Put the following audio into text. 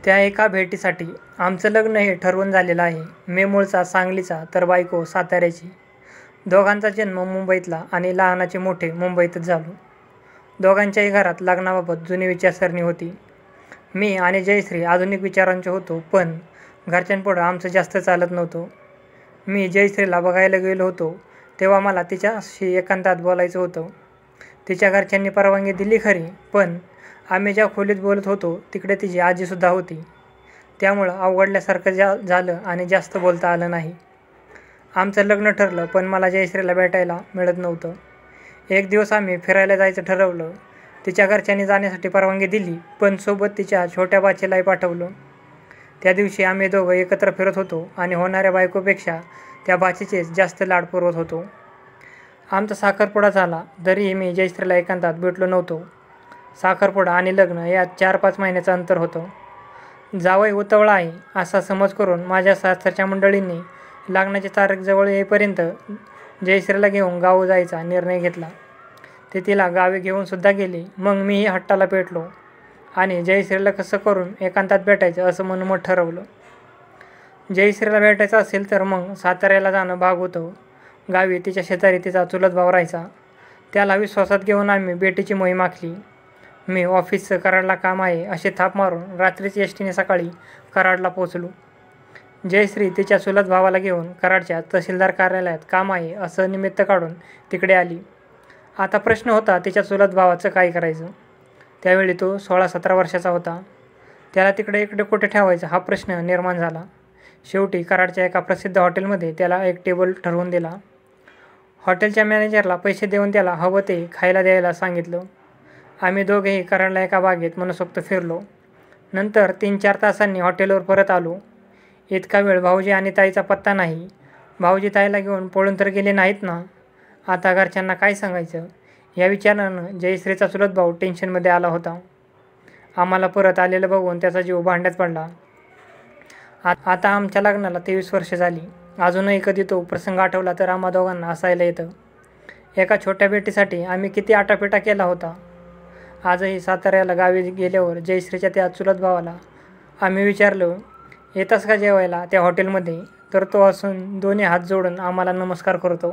त्या एका भेटीसाठी आमचं लग्न हे ठरवून झालेलं आहे. मी मूळचा सांगलीचा तर बायको साताऱ्याची. दोघांचा जन्म मुंबईतला आणि लहानाचे मोठे मुंबईतच झालो. दोघांच्याही घरात लग्नाबाबत जुनी विचारसरणी होती. मी आणि जयश्री आधुनिक विचारांचे होतो, पण घरच्यांपुढं आमचं जास्त चालत नव्हतं. मी जयश्रीला बघायला गेलो होतो तेव्हा मला तिच्याशी एकांतात बोलायचं होतं. तिच्या घरच्यांनी परवानगी दिली खरी, पण आम्ही ज्या खोलीत बोलत होतो तिकडे तिची आजीसुद्धा होती. त्यामुळं अवघडल्यासारखं झालं आणि जास्त बोलता आलं नाही. आमचं लग्न ठरलं, पण मला जयश्रीला भेटायला मिळत नव्हतं. एक दिवस आम्ही फिरायला जायचं ठरवलं. तिच्या घरच्यांनी जाण्यासाठी परवानगी दिली, पण सोबत तिच्या छोट्या बाचीलाही पाठवलं. त्या दिवशी आम्ही दोघं एकत्र फिरत होतो आणि होणाऱ्या बायकोपेक्षा त्या बाचीचेच जास्त लाड पुरवत होतो. आमचा साखरपुडा झाला, तरीही मी जयश्रीला एकांतात भेटलो नव्हतो. साखरपुडा आणि लग्न यात 4-5 महिन्याचं अंतर होतं. जावई उतावळा आहे असा समज करून माझ्या सासरच्या मंडळींनी लग्नाची तारीख जवळ येईपर्यंत जयश्रीला घेऊन गावी जायचा निर्णय घेतला. ते तिला गावी घेऊनसुद्धा गेली. मग मीही हट्टाला पेटलो आणि जयश्रीला कसं करून एकांतात भेटायचं असं मनोमत ठरवलं. जयश्रीला भेटायचं असेल तर मग साताऱ्याला जाणं भाग होतं. गावी तिच्या शेजारी तिचा चुलत भाऊ राहायचा. त्याला विश्वासात घेऊन आम्ही भेटीची मोहीम आखली. मी ऑफिसचं कराडला काम आहे अशी थाप मारून रात्रीच एसटीने सकाळी कराडला पोचलो. जयश्री तिच्या चुलत भावाला घेऊन कराडच्या तहसीलदार कार्यालयात काम आहे असं निमित्त काढून तिकडे आली. आता प्रश्न होता तिच्या चुलत भावाचं काय करायचं. त्यावेळी तो 16-17 वर्षाचा होता. त्याला तिकडे इकडे कुठे ठेवायचं हा प्रश्न निर्माण झाला. शेवटी कराडच्या एका प्रसिद्ध हॉटेलमध्ये त्याला एक टेबल ठरवून दिला. हॉटेलच्या मॅनेजरला पैसे देऊन त्याला हवं ते खायला द्यायला सांगितलं. आम्ही दोघेही कराडला एका बागेत मनसोक्त फिरलो. नंतर 3-4 तासांनी हॉटेलवर परत आलो. इतका वेळ भाऊजी आणि ताईचा पत्ता नाही. भाऊजी ताईला घेऊन पळून तर गेले नाहीत ना. आता घरच्यांना काय सांगायचं या विचारानं जयश्रीचा चुलत भाऊ टेन्शनमध्ये आला होता. आम्हाला परत आलेलं बघून त्याचा जीव भांड्यात पडला. आता आमच्या लग्नाला 23 वर्ष झाली. अजूनही कधी तो प्रसंग आठवला तर आम्हा दोघांना हसायला येतं. एका छोट्या भेटीसाठी आम्ही किती आटापिटा केला होता. आजही साताऱ्याला गावी गेल्यावर जयश्रीच्या त्या चुलत भावाला आम्ही विचारलं, येतास का जेवायला त्या हॉटेलमध्ये, तर तो असून दोन्ही हात जोडून आम्हाला नमस्कार करतो.